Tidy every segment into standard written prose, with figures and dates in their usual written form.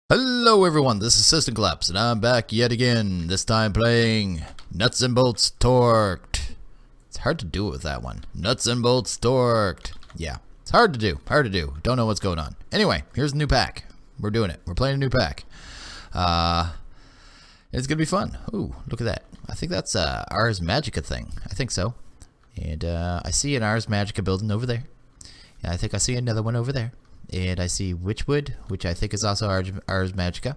Hello everyone, this is System Collapse, and I'm back yet again, this time playing Nuts and Bolts Torqued. It's hard to do it with that one. Nuts and Bolts Torqued. Yeah, it's hard to do, Don't know what's going on. Anyway, here's a new pack. We're doing it. We're playing a new pack. It's gonna be fun. Ooh, look at that. I think that's Ars Magica thing. I think so. And I see an Ars Magica building over there. And I think I see another one over there. And I see Witchwood, which I think is also Ars Magica.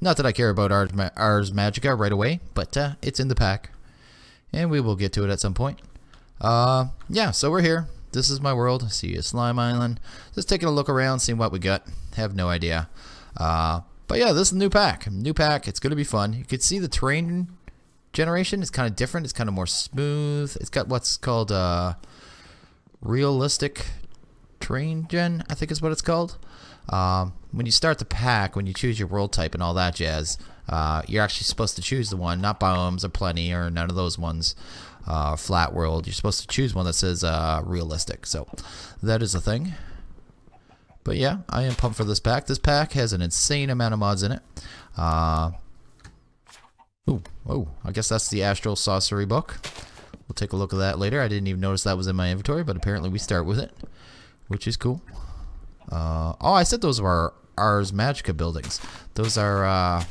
Not that I care about Ars Magica right away, but it's in the pack. And we will get to it at some point. Yeah, so we're here. This is my world. I see a slime island. Just taking a look around, seeing what we got. Have no idea. But yeah, this is a new pack. New pack. It's going to be fun. You can see the terrain generation. It's kind of different. It's kind of more smooth. It's got what's called realistic terrain gen, I think is what it's called. When you start the pack, when you choose your world type and all that jazz, you're actually supposed to choose the one, not biomes or plenty or none of those ones, flat world. You're supposed to choose one that says realistic. So that is a thing. But yeah, I am pumped for this pack. This pack has an insane amount of mods in it. Oh, I guess that's the Astral Sorcery book. We'll take a look at that later. I didn't even notice that was in my inventory, but apparently we start with it, which is cool. Oh, I said those were Ars Magica buildings. Those are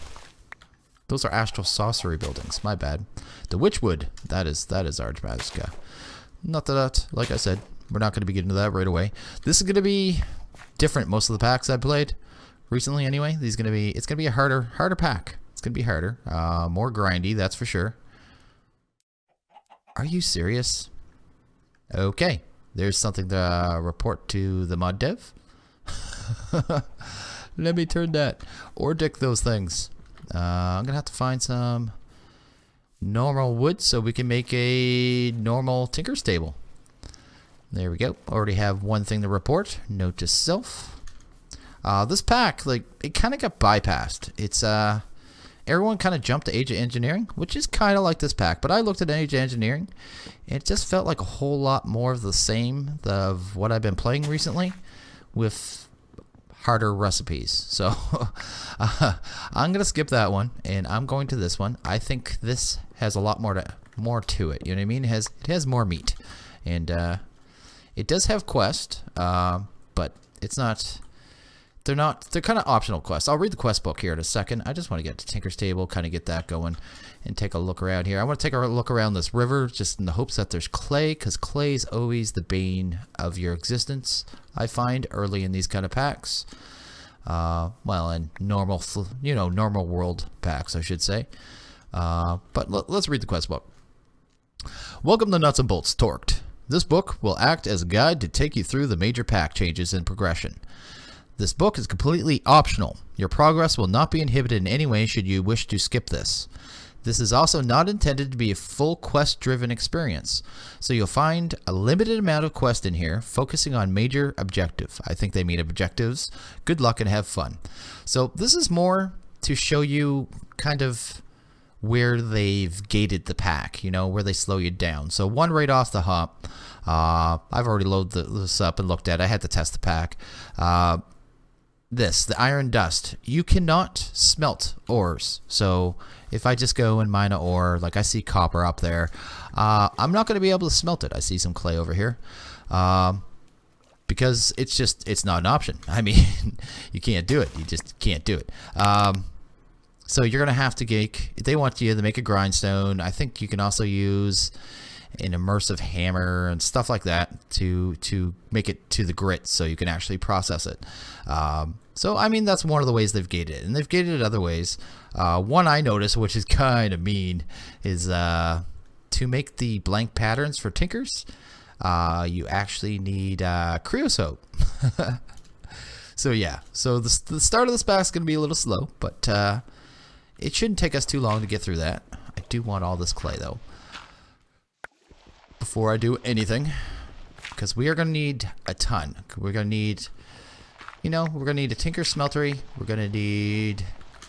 Astral Sorcery buildings. My bad. The Witchwood, that is Ars Magica. Not that, like I said, we're not going to be getting to that right away. This is going to be different. Most of the packs I played recently, anyway. It's going to be a harder pack. It's going to be harder, more grindy, that's for sure. Are you serious? Okay. There's something to report to the mod dev. Let me turn that. Or dick those things. I'm going to have to find some normal wood so we can make a normal Tinker's table. There we go. Already have one thing to report. Note to self. This pack, like, it kind of got bypassed. It's, everyone kind of jumped to Age of Engineering, which is kind of like this pack. But I looked at Age of Engineering, and it just felt like a whole lot more of the same of what I've been playing recently with harder recipes. So I'm going to skip that one, and I'm going to this one. I think this has a lot more to it. You know what I mean? It has more meat. And it does have quest, but it's not... They're kind of optional quests. I'll read the quest book here in a second. I just want to get to Tinker's Table, kind of get that going, and take a look around here. I want to take a look around this river just in the hopes that there's clay, because clay is always the bane of your existence, I find, early in these kind of packs. Well, in normal world packs, I should say. But let's read the quest book. Welcome to Nuts and Bolts Torqued. This book will act as a guide to take you through the major pack changes and progression. This book is completely optional. Your progress will not be inhibited in any way should you wish to skip this. This is also not intended to be a full quest-driven experience, so you'll find a limited amount of quest in here, focusing on major objective. I think they mean objectives. Good luck and have fun. So this is more to show you kind of where they've gated the pack, you know, where they slow you down. So one right off the hop, I've already loaded this up and looked at it. I had to test the pack. The iron dust, you cannot smelt ores. So if I just go and mine an ore, like I see copper up there, I'm not going to be able to smelt it. I see some clay over here, because it's not an option. I mean, you can't do it. You just can't do it. So you're going to have to they want you to make a grindstone. I think you can also use an immersive hammer and stuff like that to make it to the grit so you can actually process it. So I mean, that's one of the ways they've gated it, and they've gated it other ways. One I noticed, which is kind of mean, is to make the blank patterns for tinkers, you actually need creosote. So yeah, so the start of this pack is going to be a little slow, but it shouldn't take us too long to get through that. I do want all this clay though before I do anything, because we are going to need a ton. We're going to need, we're going to need a tinker smeltery. We're going to need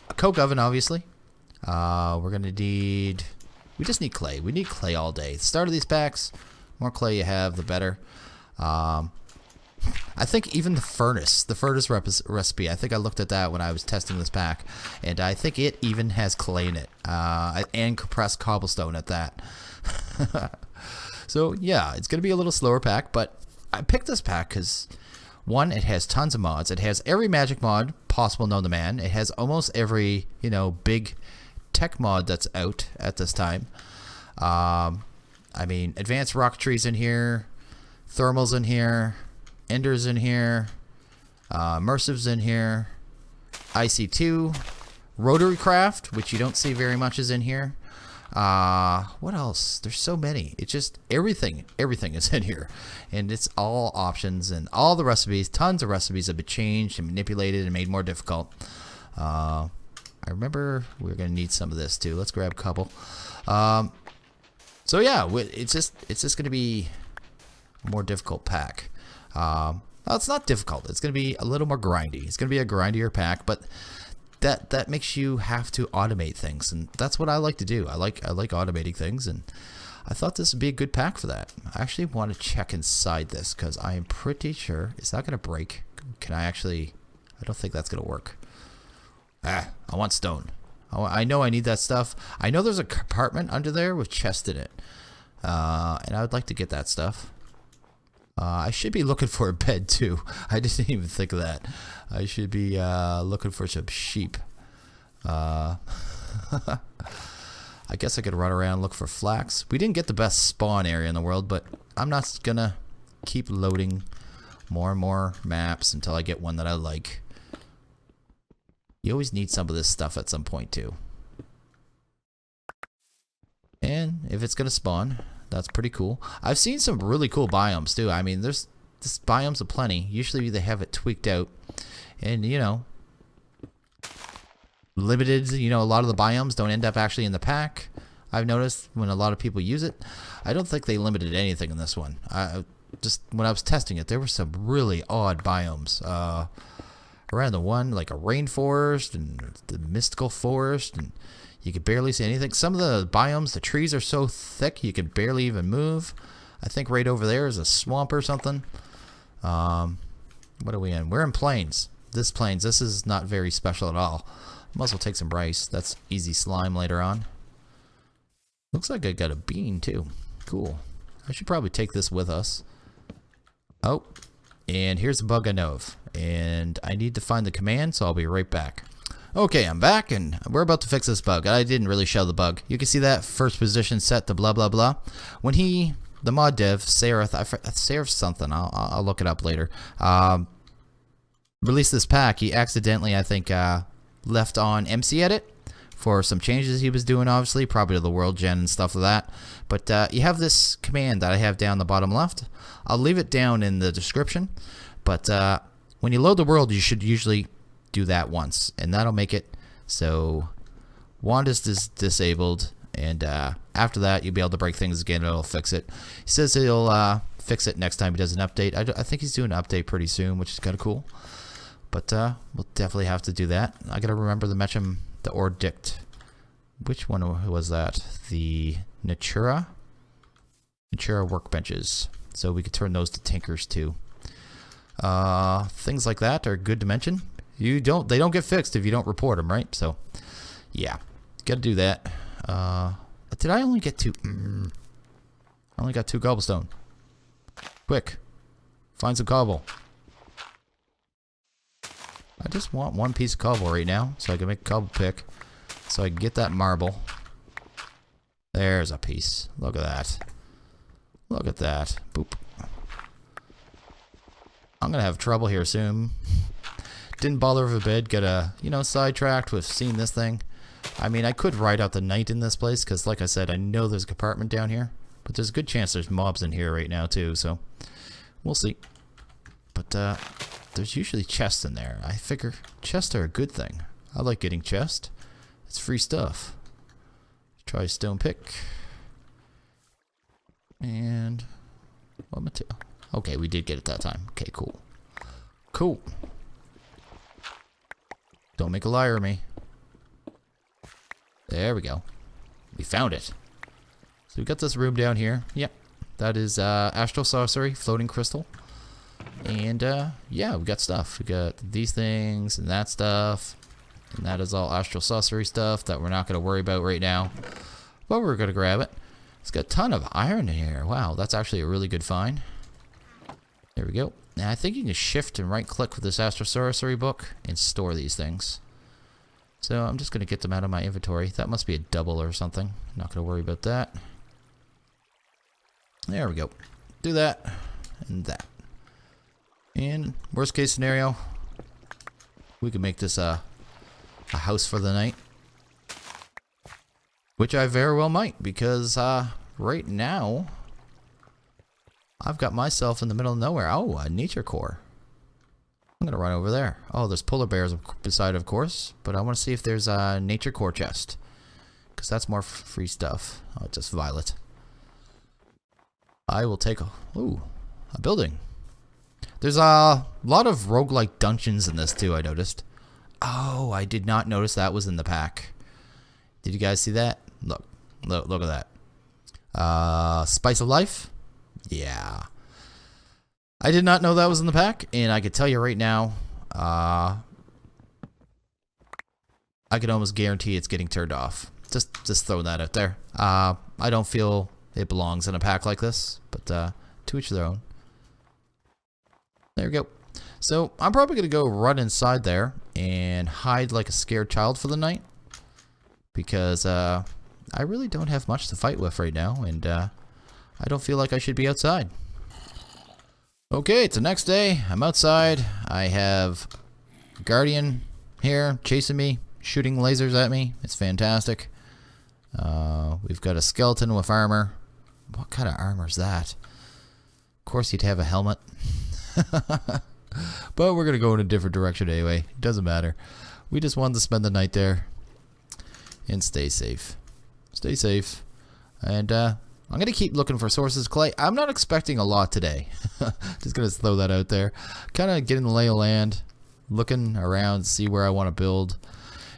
a coke oven, obviously. We're going to need, we just need clay. We need clay all day. The start of these packs, more clay you have, the better. I think even the furnace recipe, I think I looked at that when I was testing this pack, and I think it even has clay in it, and compressed cobblestone at that. So yeah, it's going to be a little slower pack, but I picked this pack because, one, it has tons of mods. It has every magic mod possible known to man. It has almost every, you know, big tech mod that's out at this time. I mean, advanced rocketry's in here, thermal's in here, ender's in here, immersive's in here, IC2, rotary craft, which you don't see very much, is in here. What else? There's so many. It's just everything is in here, and it's all options, and all the recipes, tons of recipes have been changed and manipulated and made more difficult. I remember we're gonna need some of this too. Let's grab a couple. So yeah, it's just gonna be a more difficult pack. Well, it's not difficult. It's gonna be a little more grindy. It's gonna be a grindier pack, but that makes you have to automate things, and that's what I like to do. I like automating things, and I thought this would be a good pack for that. I actually want to check inside this because I am pretty sure it's not going to break. Can I actually? I don't think that's going to work. I want stone. I know I need that stuff. I know there's a compartment under there with chests in it, and I would like to get that stuff. I should be looking for a bed too. I didn't even think of that. I should be looking for some sheep. I guess I could run around and look for flax. We didn't get the best spawn area in the world, but I'm not gonna keep loading more and more maps until I get one that I like. You always need some of this stuff at some point too. And if it's gonna spawn, that's pretty cool. I've seen some really cool biomes too. I mean, there's biomes aplenty. Usually they have it tweaked out, and you know, limited. You know, a lot of the biomes don't end up actually in the pack. I've noticed when a lot of people use it. I don't think they limited anything in this one. Just when I was testing it, there were some really odd biomes around the one, like a rainforest and the mystical forest, and you could barely see anything. Some of the biomes, the trees are so thick you can barely even move. I think right over there is a swamp or something. What are we in? We're in plains. This is not very special at all. Might as well take some rice. That's easy slime later on. Looks like I got a bean too. Cool. I should probably take this with us. Oh, and here's the bug I know of. And I need to find the command, so I'll be right back. Okay, I'm back, and we're about to fix this bug. I didn't really show the bug. You can see that first position set to blah blah blah. When the mod dev, Seraph something, I'll look it up later, released this pack, he accidentally, I think, left on MC Edit for some changes he was doing, obviously, probably to the worldgen and stuff like that. But you have this command that I have down the bottom left. I'll leave it down in the description, but when you load the world, you should usually do that once, and that'll make it so wand is disabled, and after that you'll be able to break things again. It'll fix it. He says he'll fix it next time he does an update. I think he's doing an update pretty soon, which is kind of cool, but we'll definitely have to do that. I gotta remember to mention the ordict. Which one was that? The Natura workbenches, so we could turn those to tinkers too. Things like that are good to mention. They don't get fixed if you don't report them, right? So, yeah, gotta do that. Did I only get two? I only got 2 cobblestone. Quick, find some cobble. I just want 1 piece of cobble right now, so I can make a cobble pick, so I can get that marble. There's a piece. Look at that. Look at that. Boop. I'm gonna have trouble here soon. Didn't bother with a bed. Got sidetracked with seeing this thing. I mean, I could ride out the night in this place because, like I said, I know there's a compartment down here, but there's a good chance there's mobs in here right now too. So we'll see. But there's usually chests in there. I figure chests are a good thing. I like getting chests. It's free stuff. Try stone pick. And what material? Okay, we did get it that time. Okay, cool. Cool. Don't make a liar of me. There we go. We found it. So we got this room down here. Yep. That is astral sorcery, floating crystal. And yeah, we got stuff. We got these things and that stuff. And that is all astral sorcery stuff that we're not going to worry about right now. But we're going to grab it. It's got a ton of iron in here. Wow, that's actually a really good find. There we go. Now I think you can shift and right click with this astral sorcery book and store these things. So I'm just going to get them out of my inventory. That must be a double or something. Not going to worry about that. There we go. Do that and that. And worst case scenario, we can make this a house for the night. Which I very well might, because right now I've got myself in the middle of nowhere. Oh, a nature core. I'm going to run over there. Oh, there's polar bears beside, of course, but I want to see if there's a nature core chest, because that's more free stuff. Oh, just violet. I will take a building. There's a lot of roguelike dungeons in this too, I noticed. Oh, I did not notice that was in the pack. Did you guys see that? Look at that. Spice of Life? Yeah. I did not know that was in the pack, and I could tell you right now, I could almost guarantee it's getting turned off. Just throwing that out there. I don't feel it belongs in a pack like this, but to each their own. There we go. So I'm probably going to go run inside there and hide like a scared child for the night, because I really don't have much to fight with right now, and I don't feel like I should be outside. Okay, it's the next day. I'm outside. I have a guardian here chasing me, shooting lasers at me. It's fantastic. We've got a skeleton with armor. What kind of armor is that? Of course he'd have a helmet. But we're gonna go in a different direction anyway. It doesn't matter. We just wanted to spend the night there and stay safe. Stay safe. And I'm gonna keep looking for sources of clay. I'm not expecting a lot today. Just gonna throw that out there. Kind of getting the lay of land, looking around, see where I want to build,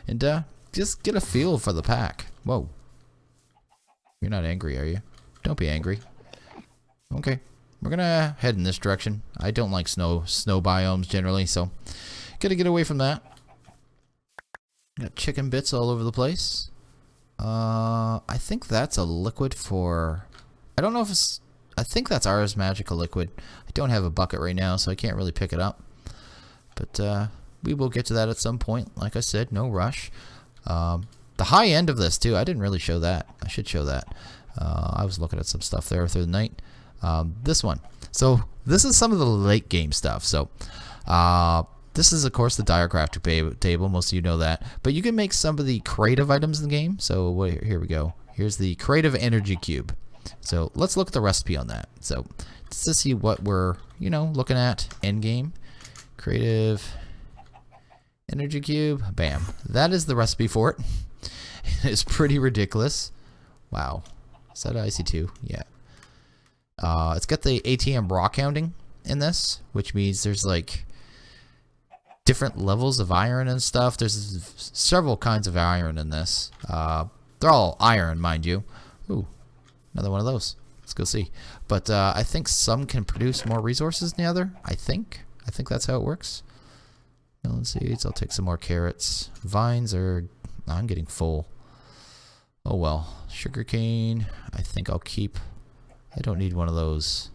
and just get a feel for the pack. Whoa. You're not angry, are you? Don't be angry. Okay. We're gonna head in this direction. I don't like snow biomes generally, so gotta get away from that. Got chicken bits all over the place. I think that's a liquid for... I don't know if it's... I think that's Ars Magica liquid. I don't have a bucket right now, so I can't really pick it up. But we will get to that at some point. Like I said, no rush. The high end of this, too. I didn't really show that. I should show that. I was looking at some stuff there through the night. This one. So this is some of the late game stuff. So this is of course the dire crafting table. Most of you know that, but you can make some of the creative items in the game. So here we go. Here's the creative energy cube. So let's look at the recipe on that. So just to see what we're looking at. Endgame creative energy cube. Bam. That is the recipe for it. It's pretty ridiculous. Wow. Is that IC2? Yeah. It's got the ATM raw counting in this, which means there's like different levels of iron and stuff. There's several kinds of iron in this. They're all iron, mind you. Ooh, another one of those. Let's go see. But I think some can produce more resources than the other. I think that's how it works. Melon seeds. I'll take some more carrots. Vines are... I'm getting full. Oh well. Sugarcane. I think I'll keep... I don't need one of those.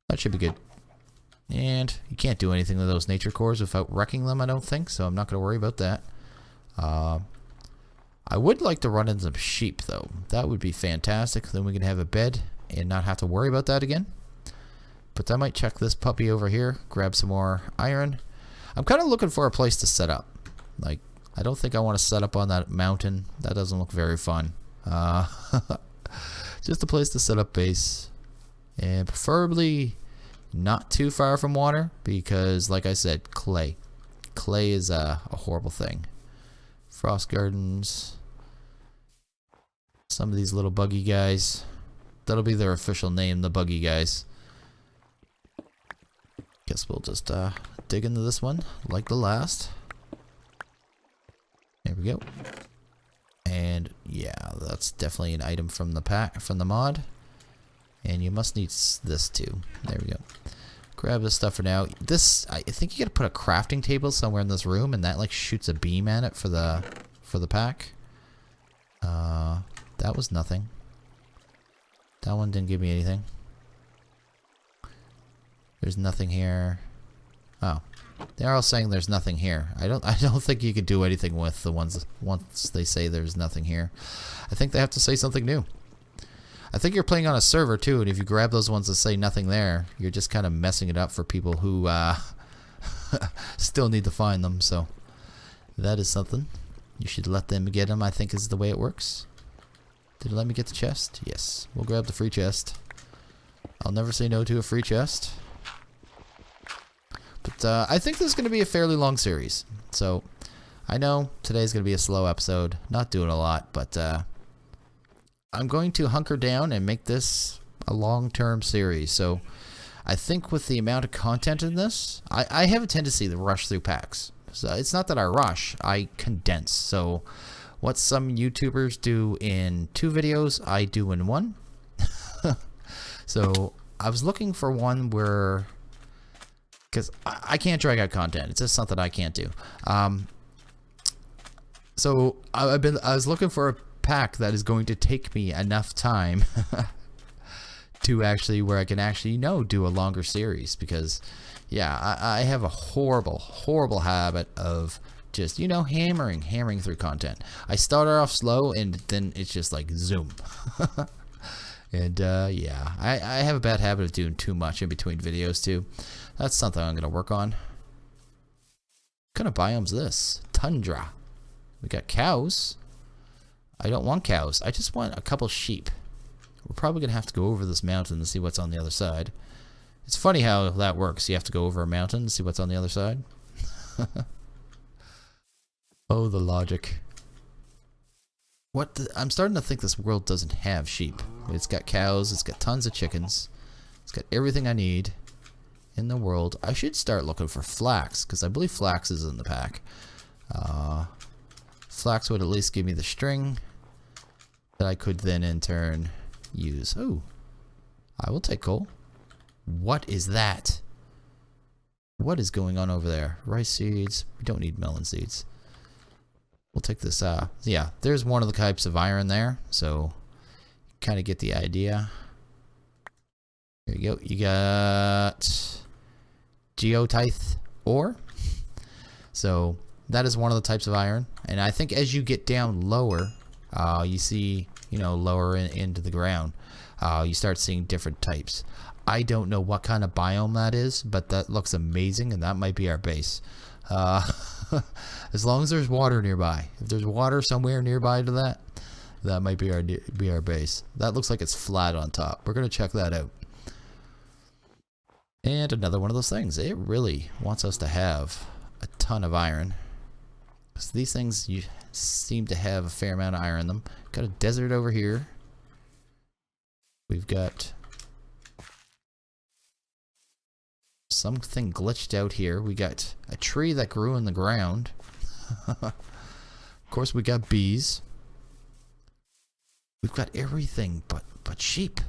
That should be good. And you can't do anything with those nature cores without wrecking them, I don't think, so I'm not going to worry about that. I would like to run in some sheep, though. That would be fantastic. Then we can have a bed and not have to worry about that again. But I might check this puppy over here, grab some more iron. I'm kind of looking for a place to set up. Like, I don't think I want to set up on that mountain. That doesn't look very fun. Just a place to set up base, and preferably not too far from water, because like I said, clay is a horrible thing. Frost gardens, some of these little buggy guys, that'll be their official name, the buggy guys. Guess we'll just dig into this one like the last. There we go. And yeah, that's definitely an item from the pack, from the mod. And you must need this too. There we go. grab this stuff for now. This, I think you gotta put a crafting table somewhere in this room, and that like shoots a beam at it for the pack. That was nothing. That one didn't give me anything. There's nothing here. Oh, they're all saying there's nothing here. I don't think you could do anything with the ones once they say there's nothing here. I think they have to say something new. I think you're playing on a server too, and if you grab those ones that say nothing there, you're just kind of messing it up for people who still need to find them. So that is something. You should let them get them, I think is the way it works. Did it let me get the chest? Yes. We'll grab the free chest. I'll never say no to a free chest. But I think this is going to be a fairly long series. So I know today's going to be a slow episode. Not doing a lot, but I'm going to hunker down and make this a long-term series. So I think with the amount of content in this, I have a tendency to rush through packs. So it's not that I rush, I condense. So what some YouTubers do in 2 videos, I do in 1. So I was looking for one where, because I can't drag out content. It's just something I can't do. So I was looking for a pack that is going to take me enough time to actually where I can actually do a longer series, because yeah, I have a horrible habit of just hammering through content. I start off slow and then it's just like zoom. And yeah, I have a bad habit of doing too much in between videos too. That's something I'm gonna work on. What kind of biome's this? Tundra. We got cows. I don't want cows. I just want a couple sheep. We're probably gonna have to go over this mountain and see what's on the other side. It's funny how that works. You have to go over a mountain and see what's on the other side. Oh, the logic. I'm starting to think this world doesn't have sheep. It's got cows, it's got tons of chickens, it's got everything I need in the world. I should start looking for flax, because I believe flax is in the pack. Flax would at least give me the string that I could then in turn use. Oh, I will take coal. What is that? What is going on over there? Rice seeds. We don't need melon seeds. We'll take this. Yeah, there's one of the types of iron there, so kind of get the idea. There you go. You got geotite ore. So that is one of the types of iron, and I think as you get down lower, you see, lower into the ground, you start seeing different types. I don't know what kind of biome that is, but that looks amazing, and that might be our base. As long as there's water nearby. If there's water somewhere nearby to that, that might be our base. That looks like it's flat on top. We're gonna check that out. And another one of those things. It really wants us to have a ton of iron. So these things seem to have a fair amount of iron in them. Got a desert over here. We've got something glitched out here. We got a tree that grew in the ground. Of course, we got bees. We've got everything but sheep.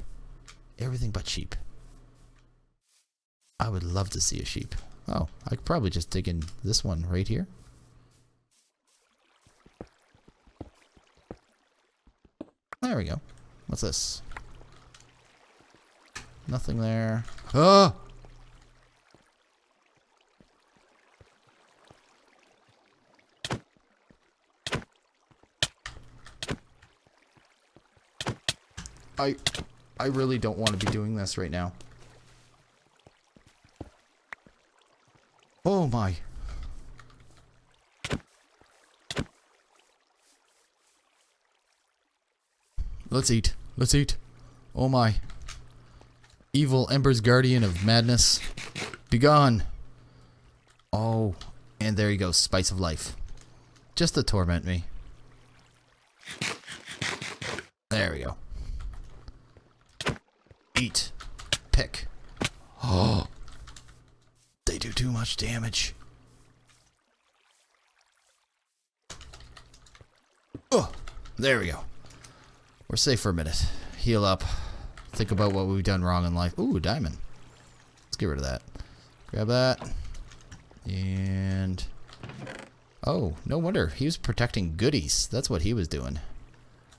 Everything but sheep. I would love to see a sheep. Oh, I could probably just dig in this one right here. There we go. What's this? Nothing there. Oh! I really don't want to be doing this right now. Oh my. Let's eat. Let's eat. Oh my. Evil Ember's guardian of madness. Be gone. Oh, and there you go. Spice of life. Just to torment me. There we go. Eat. Pick. Oh. They do too much damage. Oh. There we go. We're safe for a minute. Heal up. Think about what we've done wrong in life. Ooh, diamond. Let's get rid of that. Grab that. And... oh, no wonder. He was protecting goodies. That's what he was doing.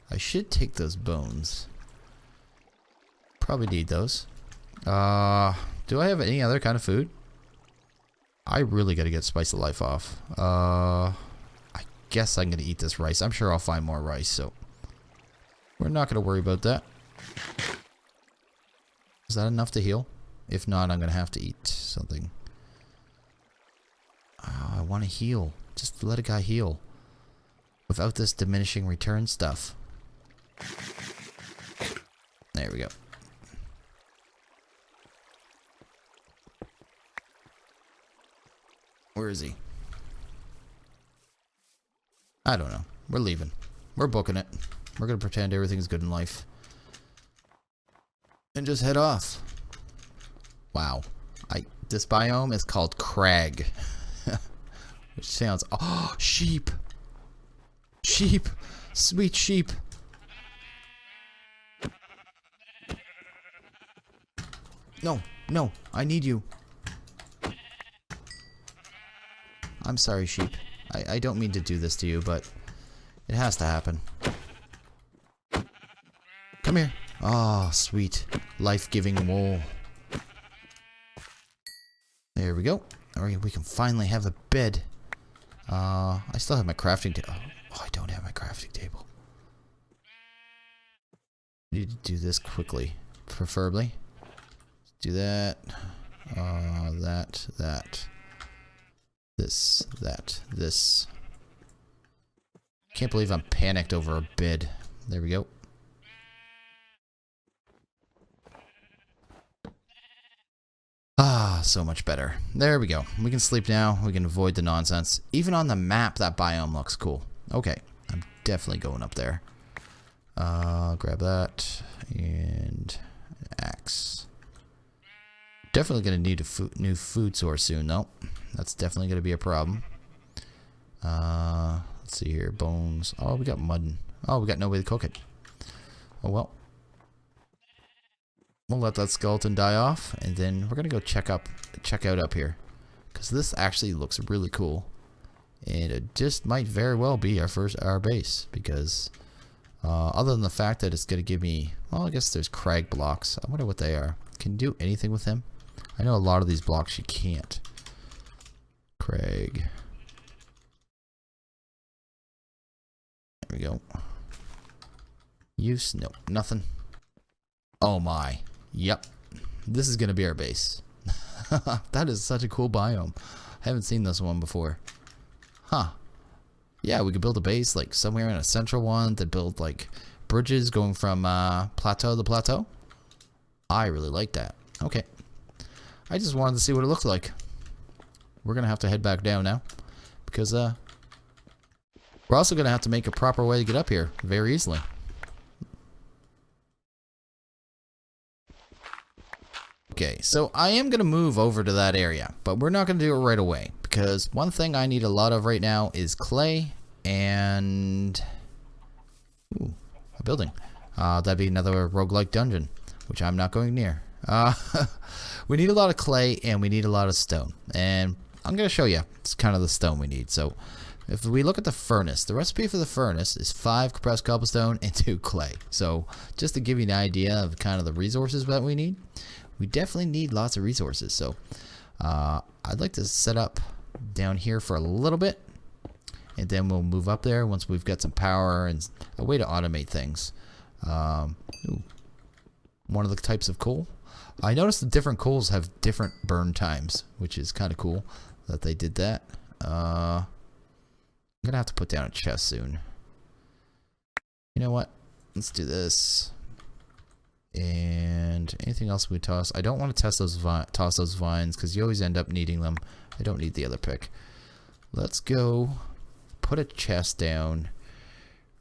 I should take those bones. Probably need those. Do I have any other kind of food? I really gotta get Spice of Life off. I guess I'm gonna eat this rice. I'm sure I'll find more rice, so... we're not gonna worry about that. Is that enough to heal? If not, I'm gonna have to eat something. Oh, I want to heal. Just let a guy heal. Without this diminishing return stuff. There we go. Where is he? I don't know. We're leaving. We're booking it. We're gonna pretend everything's good in life. And just head off. Wow. This biome is called Crag. Which sounds... oh, sheep! Sheep! Sweet sheep! No, no, I need you. I'm sorry, sheep. I don't mean to do this to you, but it has to happen. Come here. Oh, sweet. Life-giving wool. There we go. Alright, we can finally have a bed. I still have my crafting table. Oh, I don't have my crafting table. Need to do this quickly, preferably. Do that. That. This. Can't believe I'm panicked over a bed. There we go. Ah, so much better. There we go. We can sleep now. We can avoid the nonsense. Even on the map, that biome looks cool. Okay, I'm definitely going up there. Grab that. And axe. Definitely going to need a new food source soon, though. That's definitely going to be a problem. Let's see here. Bones. Oh, we got mutton. Oh, we got no way to cook it. Oh, well. We'll let that skeleton die off, and then we're gonna go check out up here, because this actually looks really cool, and it just might very well be our base. Because other than the fact that it's gonna give me, well, I guess there's crag blocks. I wonder what they are. Can you do anything with them? I know a lot of these blocks you can't. Crag. There we go. Use? Nope, nothing. Oh my. Yep. This is going to be our base. That is such a cool biome. I haven't seen this one before. Huh. Yeah, we could build a base like somewhere in a central one to build like bridges going from plateau to plateau. I really like that. Okay. I just wanted to see what it looked like. We're going to have to head back down now. Because we're also going to have to make a proper way to get up here very easily. Okay, so I am going to move over to that area, but we're not going to do it right away, because one thing I need a lot of right now is clay and... ooh, a building. That'd be another roguelike dungeon, which I'm not going near. We need a lot of clay and we need a lot of stone, and I'm going to show you it's kind of the stone we need. So if we look at the furnace, the recipe for the furnace is 5 compressed cobblestone and 2 clay. So just to give you an idea of kind of the resources that we need, we definitely need lots of resources. So I'd like to set up down here for a little bit, and then we'll move up there once we've got some power and a way to automate things. Ooh, one of the types of coal. I noticed the different coals have different burn times, which is kind of cool that they did that. I'm gonna have to put down a chest soon. You know what? Let's do this. And anything else we toss? I don't want to toss those vines because you always end up needing them. I don't need the other pick. Let's go put a chest down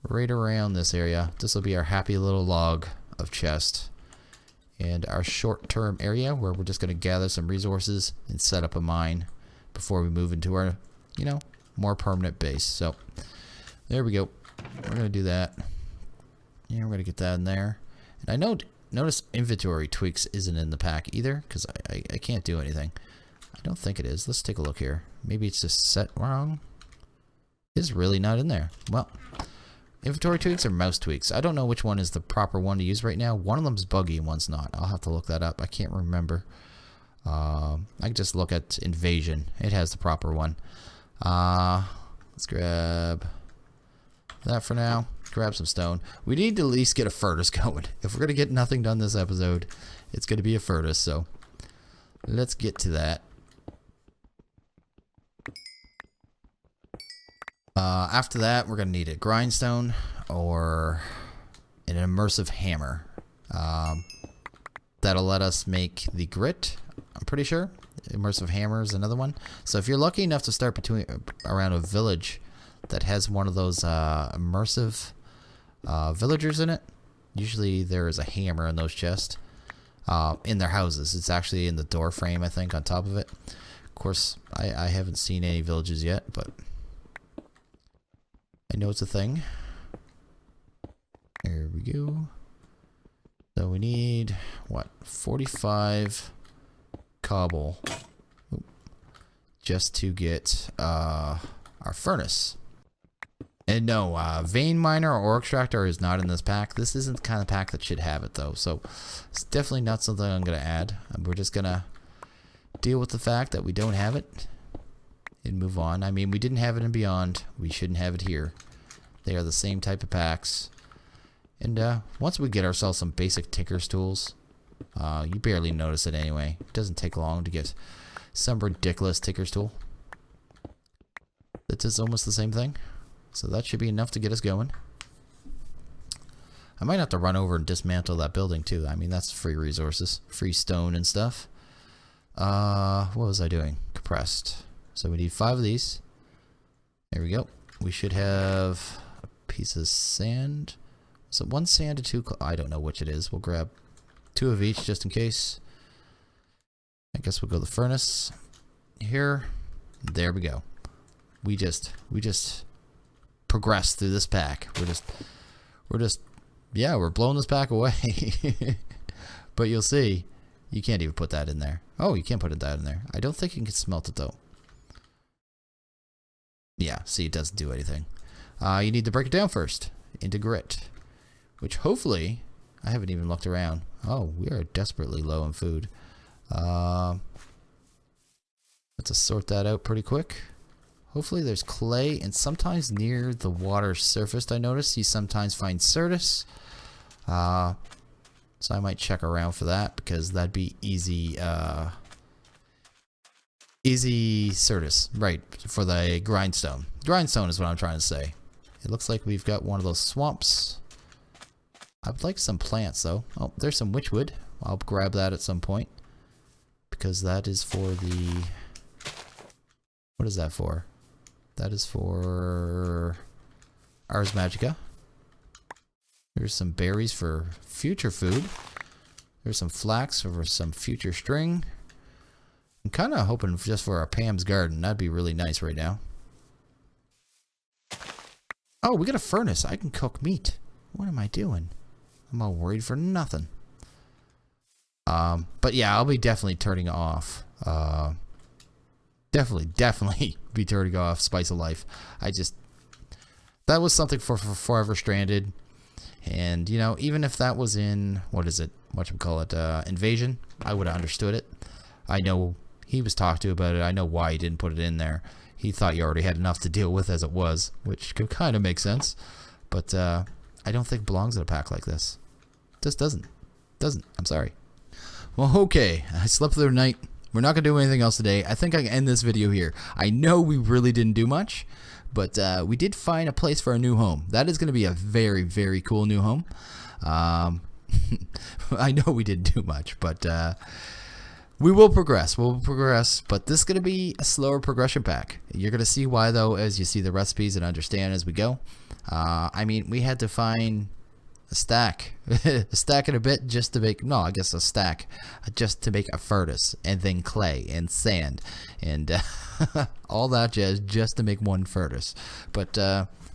right around this area. This will be our happy little log of chest. And our short-term area where we're just going to gather some resources and set up a mine before we move into our, you know, more permanent base. So there we go. We're going to do that. Yeah, we're going to get that in there. And I notice inventory tweaks isn't in the pack either, because I can't do anything. I don't think it is. Let's take a look here. Maybe it's just set wrong. It's really not in there. Well, inventory tweaks or mouse tweaks. I don't know which one is the proper one to use right now. One of them's buggy and one's not. I'll have to look that up. I can't remember. I can just look at invasion. It has the proper one. Let's grab that for now. Grab some stone. We need to at least get a furnace going. If we're going to get nothing done this episode, it's going to be a furnace. So let's get to that. After that, we're going to need a grindstone or an immersive hammer. That'll let us make the grit, I'm pretty sure. Immersive hammer is another one. So if you're lucky enough to start around a village that has one of those immersive villagers in it, usually there is a hammer in those chests in their houses. It's actually in the door frame, I think, on top of it. Of course, I haven't seen any villages yet, but I know it's a thing. There we go. So we need, what, 45 cobble just to get our furnace. And no, vein miner or ore extractor is not in this pack. This isn't the kind of pack that should have it though. So it's definitely not something I'm going to add. We're just going to deal with the fact that we don't have it and move on. I mean, we didn't have it in Beyond. We shouldn't have it here. They are the same type of packs. And once we get ourselves some basic tinker's tools, you barely notice it anyway. It doesn't take long to get some ridiculous tinker's tool. That does almost the same thing. So that should be enough to get us going. I might have to run over and dismantle that building too. I mean, that's free resources, free stone and stuff. What was I doing? Compressed. So we need 5 of these. There we go. We should have a piece of sand. Is it 1 sand or 2? I don't know which it is. We'll grab 2 of each just in case. I guess we'll go the furnace here. There we go. We just progress through this pack. We're blowing this pack away. But you'll see, you can't even put that in there. Oh, you can't put that in there. I don't think you can smelt it though. Yeah, see, it doesn't do anything. You need to break it down first into grit, which hopefully, I haven't even looked around. Oh, we are desperately low in food. Let's sort that out pretty quick. Hopefully there's clay, and sometimes near the water surface, I notice you sometimes find Certus. So I might check around for that, because that'd be easy, easy Certus, right, for the grindstone. Grindstone is what I'm trying to say. It looks like we've got one of those swamps. I'd like some plants, though. Oh, there's some witchwood. I'll grab that at some point, because that is for the... What is that for? That is for Ars Magica. There's some berries for future food. There's some flax for some future string. I'm kind of hoping just for a Pam's garden. That'd be really nice right now. Oh, we got a furnace. I can cook meat. What am I doing? I'm all worried for nothing. But yeah, I'll be definitely turning off. Definitely be turning off Spice of Life. That was something for Forever Stranded. And, you know, even if that was in, Invasion, I would have understood it. I know he was talked to about it. I know why he didn't put it in there. He thought you already had enough to deal with as it was, which could kind of make sense. But I don't think it belongs in a pack like this. Just doesn't. I'm sorry. Well, okay. I slept through the night. We're not going to do anything else today. I think I can end this video here. I know we really didn't do much, but we did find a place for a new home. That is going to be a very, very cool new home. I know we didn't do much, but we will progress. We'll progress, but this is going to be a slower progression pack. You're going to see why, though, as you see the recipes and understand as we go. I mean, we had to find a stack, a stack and a bit just to make, no, I guess a stack just to make a furnace, and then clay and sand and all that jazz just to make one furnace. But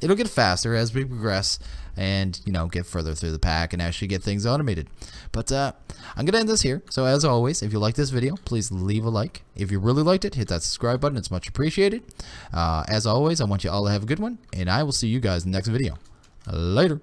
it'll get faster as we progress and, you know, get further through the pack and actually get things automated. But I'm going to end this here. So as always, if you like this video, please leave a like. If you really liked it, hit that subscribe button. It's much appreciated. As always, I want you all to have a good one, and I will see you guys in the next video. Later.